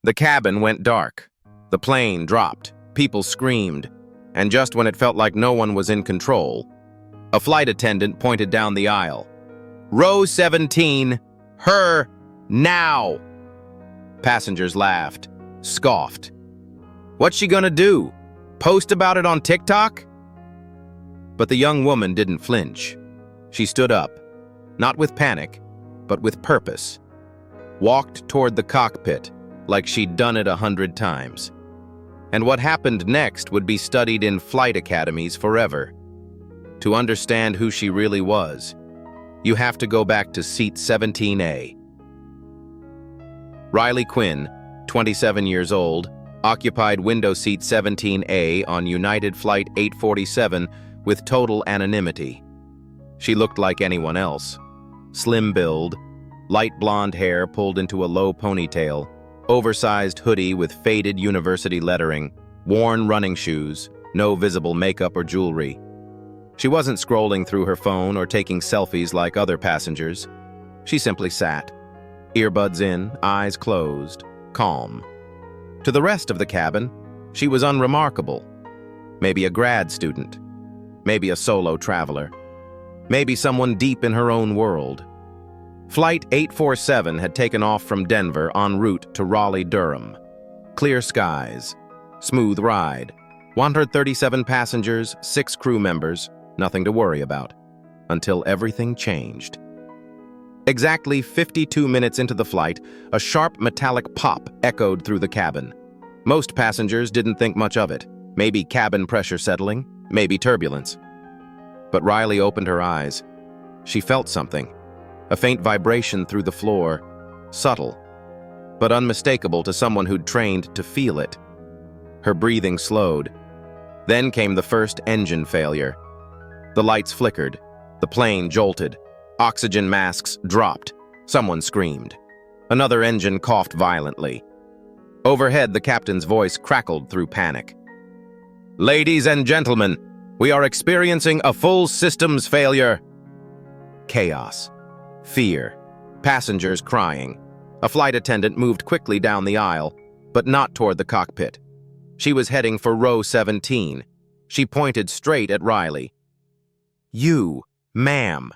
The cabin went dark. The plane dropped. People screamed. And just when it felt like no one was in control, a flight attendant pointed down the aisle. "Row 17, her, now!" Passengers laughed, scoffed. What's she gonna do? Post about it on TikTok? But the young woman didn't flinch. She stood up, not with panic, but with purpose. Walked toward the cockpit like she'd done it 100 times. And what happened next would be studied in flight academies forever. To understand who she really was, you have to go back to seat 17A. Riley Quinn, 27 years old, occupied window seat 17A on United Flight 847 with total anonymity. She looked like anyone else. Slim build, light blonde hair pulled into a low ponytail, oversized hoodie with faded university lettering, worn running shoes, no visible makeup or jewelry. She wasn't scrolling through her phone or taking selfies like other passengers. She simply sat, earbuds in, eyes closed, calm. To the rest of the cabin, she was unremarkable. Maybe a grad student, maybe a solo traveler, maybe someone deep in her own world. Flight 847 had taken off from Denver en route to Raleigh-Durham. Clear skies, smooth ride, 137 passengers, 6 crew members, nothing to worry about, until everything changed. Exactly 52 minutes into the flight, a sharp metallic pop echoed through the cabin. Most passengers didn't think much of it. Maybe cabin pressure settling, maybe turbulence. But Riley opened her eyes. She felt something. A faint vibration through the floor, subtle, but unmistakable to someone who'd trained to feel it. Her breathing slowed. Then came the first engine failure. The lights flickered. The plane jolted. Oxygen masks dropped. Someone screamed. Another engine coughed violently. Overhead, the captain's voice crackled through panic. "Ladies and gentlemen, we are experiencing a full systems failure." Chaos. Fear. Passengers crying. A flight attendant moved quickly down the aisle, but not toward the cockpit. She was heading for row 17. She pointed straight at Riley. "You, ma'am.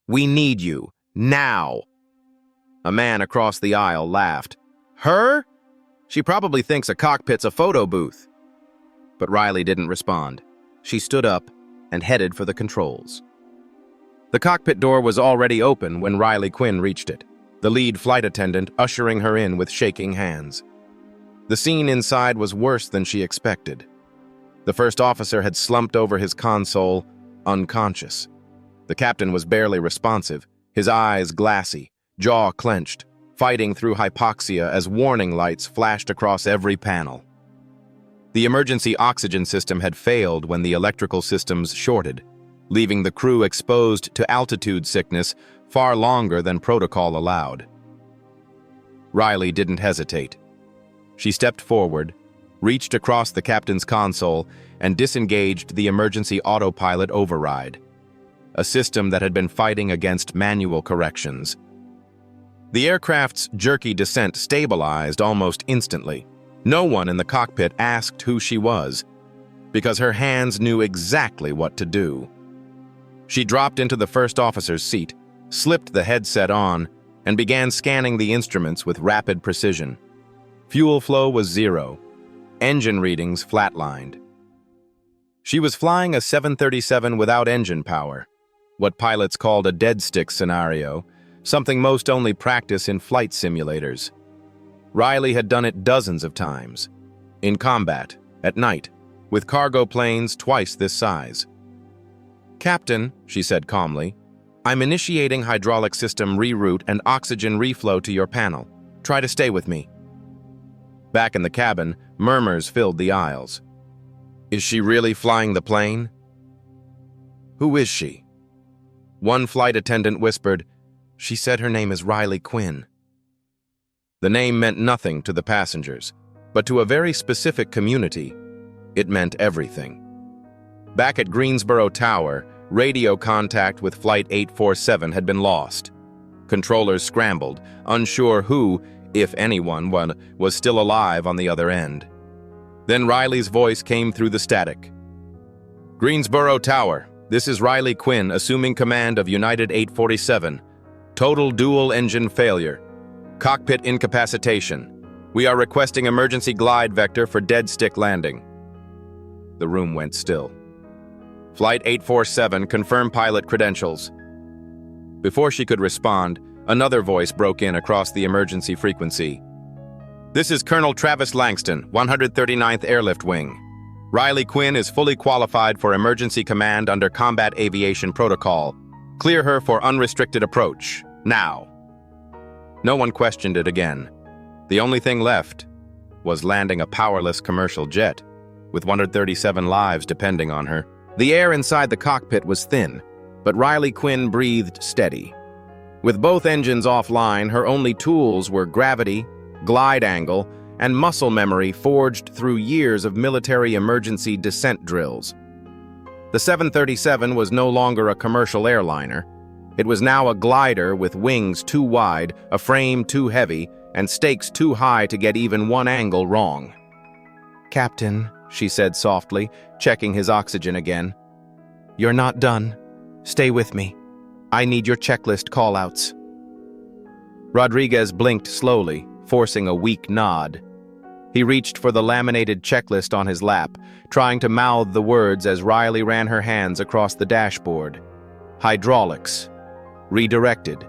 We need you, now." A man across the aisle laughed. "Her? She probably thinks a cockpit's a photo booth." But Riley didn't respond. She stood up and headed for the controls. The cockpit door was already open when Riley Quinn reached it, the lead flight attendant ushering her in with shaking hands. The scene inside was worse than she expected. The first officer had slumped over his console, unconscious. The captain was barely responsive, his eyes glassy, jaw clenched, fighting through hypoxia as warning lights flashed across every panel. The emergency oxygen system had failed when the electrical systems shorted, leaving the crew exposed to altitude sickness far longer than protocol allowed. Riley didn't hesitate. She stepped forward, reached across the captain's console, and disengaged the emergency autopilot override, a system that had been fighting against manual corrections. The aircraft's jerky descent stabilized almost instantly. No one in the cockpit asked who she was, because her hands knew exactly what to do. She dropped into the first officer's seat, slipped the headset on, and began scanning the instruments with rapid precision. Fuel flow was 0. Engine readings flatlined. She was flying a 737 without engine power, what pilots called a dead stick scenario, something most only practice in flight simulators. Riley had done it dozens of times, in combat, at night, with cargo planes twice this size. "Captain," she said calmly, "I'm initiating hydraulic system reroute and oxygen reflow to your panel. Try to stay with me." Back in the cabin, murmurs filled the aisles. Is she really flying the plane? Who is she? One flight attendant whispered, "She said her name is Riley Quinn." The name meant nothing to the passengers, but to a very specific community, it meant everything. Back at Greensboro Tower, radio contact with Flight 847 had been lost. Controllers scrambled, unsure who, if anyone was still alive on the other end. Then Riley's voice came through the static. "Greensboro Tower, this is Riley Quinn, assuming command of United 847. Total dual-engine failure. Cockpit incapacitation. We are requesting emergency glide vector for dead stick landing." The room went still. "Flight 847, confirm pilot credentials." Before she could respond, another voice broke in across the emergency frequency. "This is Colonel Travis Langston, 139th Airlift Wing. Riley Quinn is fully qualified for emergency command under combat aviation protocol. Clear her for unrestricted approach, now." No one questioned it again. The only thing left was landing a powerless commercial jet, with 137 lives depending on her. The air inside the cockpit was thin, but Riley Quinn breathed steady. With both engines offline, her only tools were gravity, glide angle, and muscle memory forged through years of military emergency descent drills. The 737 was no longer a commercial airliner. It was now a glider with wings too wide, a frame too heavy, and stakes too high to get even one angle wrong. "Captain," she said softly, checking his oxygen again. "You're not done. Stay with me. I need your checklist callouts." Rodriguez blinked slowly, forcing a weak nod. He reached for the laminated checklist on his lap, trying to mouth the words as Riley ran her hands across the dashboard. Hydraulics. Redirected.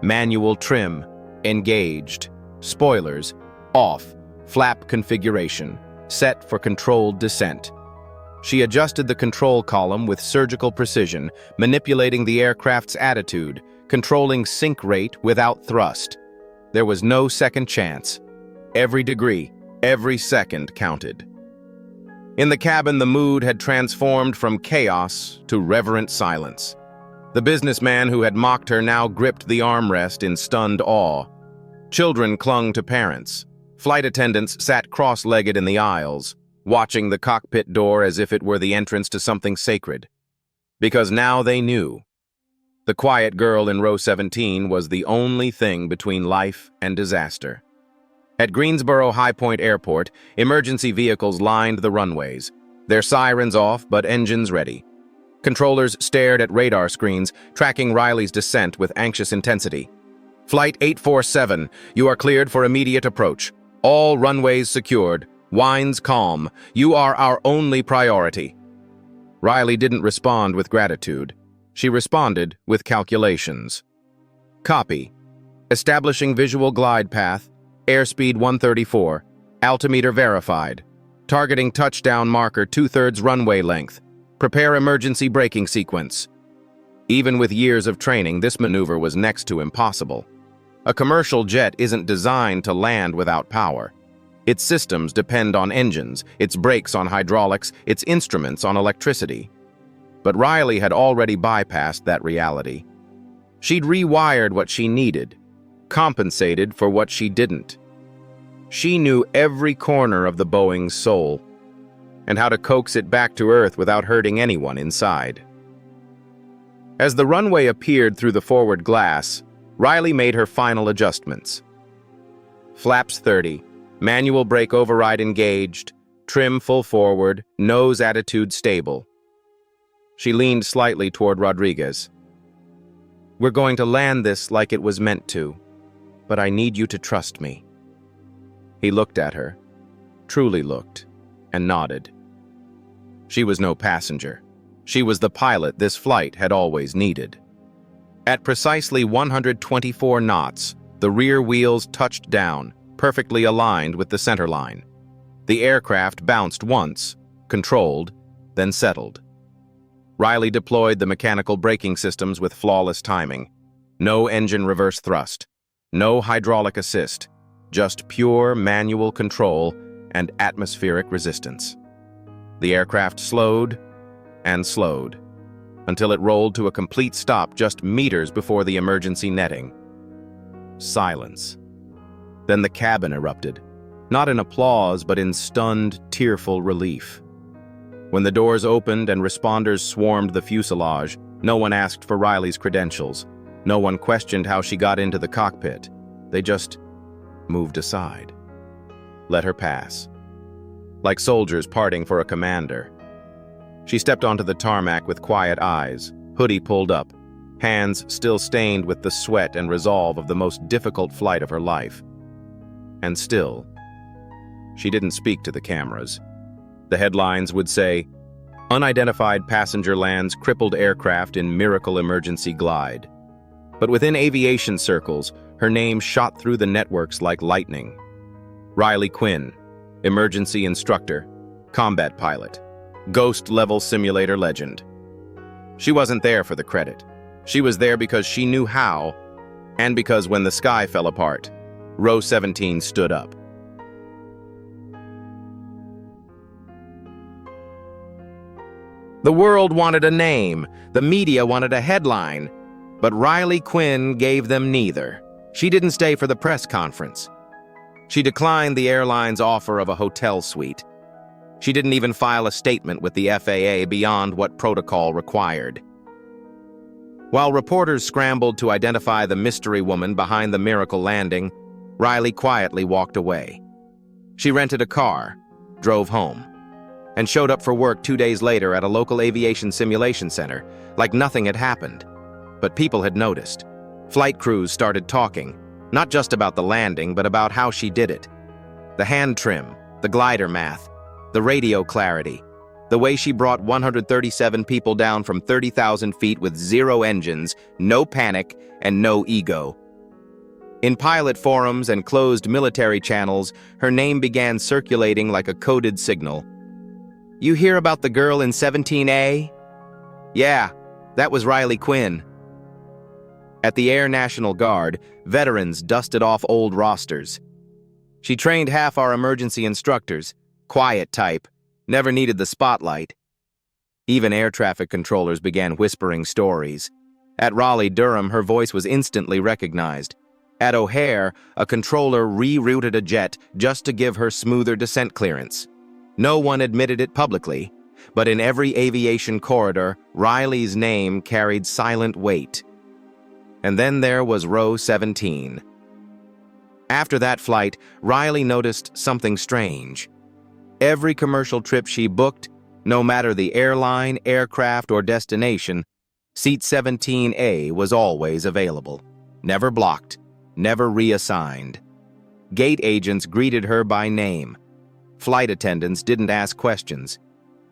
Manual trim. Engaged. Spoilers. Off. Flap configuration. Set for controlled descent. She adjusted the control column with surgical precision, manipulating the aircraft's attitude, controlling sink rate without thrust. There was no second chance. Every degree, every second counted. In the cabin, the mood had transformed from chaos to reverent silence. The businessman who had mocked her now gripped the armrest in stunned awe. Children clung to parents. Flight attendants sat cross-legged in the aisles, watching the cockpit door as if it were the entrance to something sacred. Because now they knew. The quiet girl in row 17 was the only thing between life and disaster. At Greensboro High Point Airport, emergency vehicles lined the runways, their sirens off but engines ready. Controllers stared at radar screens, tracking Riley's descent with anxious intensity. "Flight 847, you are cleared for immediate approach. All runways secured. Winds calm. You are our only priority." Riley didn't respond with gratitude. She responded with calculations. "Copy. Establishing visual glide path. Airspeed 134. Altimeter verified. Targeting touchdown marker 2/3 runway length. Prepare emergency braking sequence." Even with years of training, this maneuver was next to impossible. A commercial jet isn't designed to land without power. Its systems depend on engines, its brakes on hydraulics, its instruments on electricity. But Riley had already bypassed that reality. She'd rewired what she needed, compensated for what she didn't. She knew every corner of the Boeing's soul, and how to coax it back to Earth without hurting anyone inside. As the runway appeared through the forward glass, Riley made her final adjustments. Flaps 30, manual brake override engaged, trim full forward, nose attitude stable. She leaned slightly toward Rodriguez. "We're going to land this like it was meant to, but I need you to trust me." He looked at her, truly looked, and nodded. She was no passenger. She was the pilot this flight had always needed. At precisely 124 knots, the rear wheels touched down, perfectly aligned with the center line. The aircraft bounced once, controlled, then settled. Riley deployed the mechanical braking systems with flawless timing. No engine reverse thrust, no hydraulic assist, just pure manual control and atmospheric resistance. The aircraft slowed and slowed, until it rolled to a complete stop just meters before the emergency netting. Silence. Then the cabin erupted, not in applause but in stunned, tearful relief. When the doors opened and responders swarmed the fuselage, no one asked for Riley's credentials. No one questioned how she got into the cockpit. They just moved aside. Let her pass. Like soldiers parting for a commander. She stepped onto the tarmac with quiet eyes, hoodie pulled up, hands still stained with the sweat and resolve of the most difficult flight of her life. And still, she didn't speak to the cameras. The headlines would say, "Unidentified passenger lands crippled aircraft in miracle emergency glide." But within aviation circles, her name shot through the networks like lightning. Riley Quinn, emergency instructor, combat pilot, ghost-level simulator legend. She wasn't there for the credit. She was there because she knew how, and because when the sky fell apart, Row 17 stood up. The world wanted a name, the media wanted a headline, but Riley Quinn gave them neither. She didn't stay for the press conference. She declined the airline's offer of a hotel suite. She didn't even file a statement with the FAA beyond what protocol required. While reporters scrambled to identify the mystery woman behind the miracle landing, Riley quietly walked away. She rented a car, drove home, and showed up for work 2 days later at a local aviation simulation center, like nothing had happened. But people had noticed. Flight crews started talking, not just about the landing, but about how she did it. The hand trim, the glider math, the radio clarity, the way she brought 137 people down from 30,000 feet with 0 engines, no panic, and no ego. In pilot forums and closed military channels, her name began circulating like a coded signal. "You hear about the girl in 17A? Yeah, that was Riley Quinn." At the Air National Guard, veterans dusted off old rosters. She trained half our emergency instructors, quiet type, never needed the spotlight. Even air traffic controllers began whispering stories. At Raleigh-Durham, her voice was instantly recognized. At O'Hare, a controller rerouted a jet just to give her smoother descent clearance. No one admitted it publicly, but in every aviation corridor, Riley's name carried silent weight. And then there was Row 17. After that flight, Riley noticed something strange. Every commercial trip she booked, no matter the airline, aircraft, or destination, seat 17A was always available. Never blocked, never reassigned. Gate agents greeted her by name. Flight attendants didn't ask questions.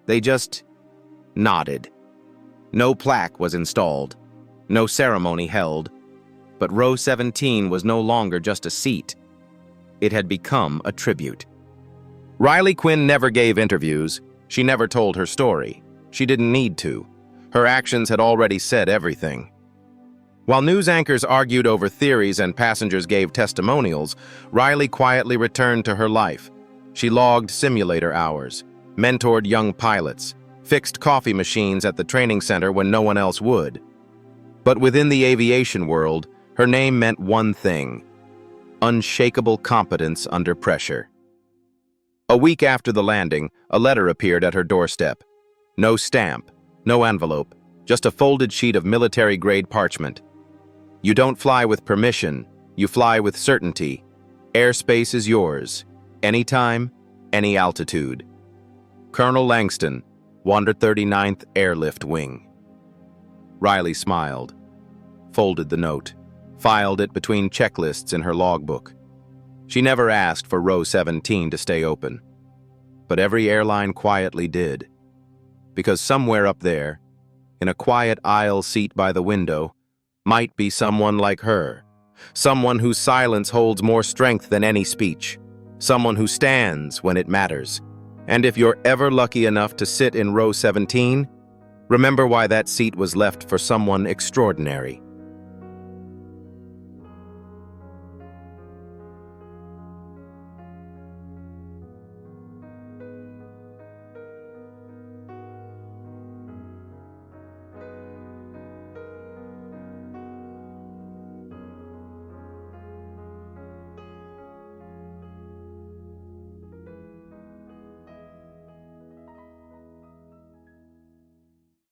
They just nodded. No plaque was installed. No ceremony held, but Row 17 was no longer just a seat. It had become a tribute. Riley Quinn never gave interviews. She never told her story. She didn't need to. Her actions had already said everything. While news anchors argued over theories and passengers gave testimonials, Riley quietly returned to her life. She logged simulator hours, mentored young pilots, fixed coffee machines at the training center when no one else would. But within the aviation world, her name meant one thing: unshakable competence under pressure. A week after the landing, a letter appeared at her doorstep. No stamp, no envelope, just a folded sheet of military-grade parchment. "You don't fly with permission, you fly with certainty. Airspace is yours, anytime, any altitude. Colonel Langston, 139th Airlift Wing." Riley smiled, folded the note, filed it between checklists in her logbook. She never asked for Row 17 to stay open, but every airline quietly did. Because somewhere up there, in a quiet aisle seat by the window, might be someone like her, someone whose silence holds more strength than any speech, someone who stands when it matters. And if you're ever lucky enough to sit in Row 17, remember why that seat was left for someone extraordinary.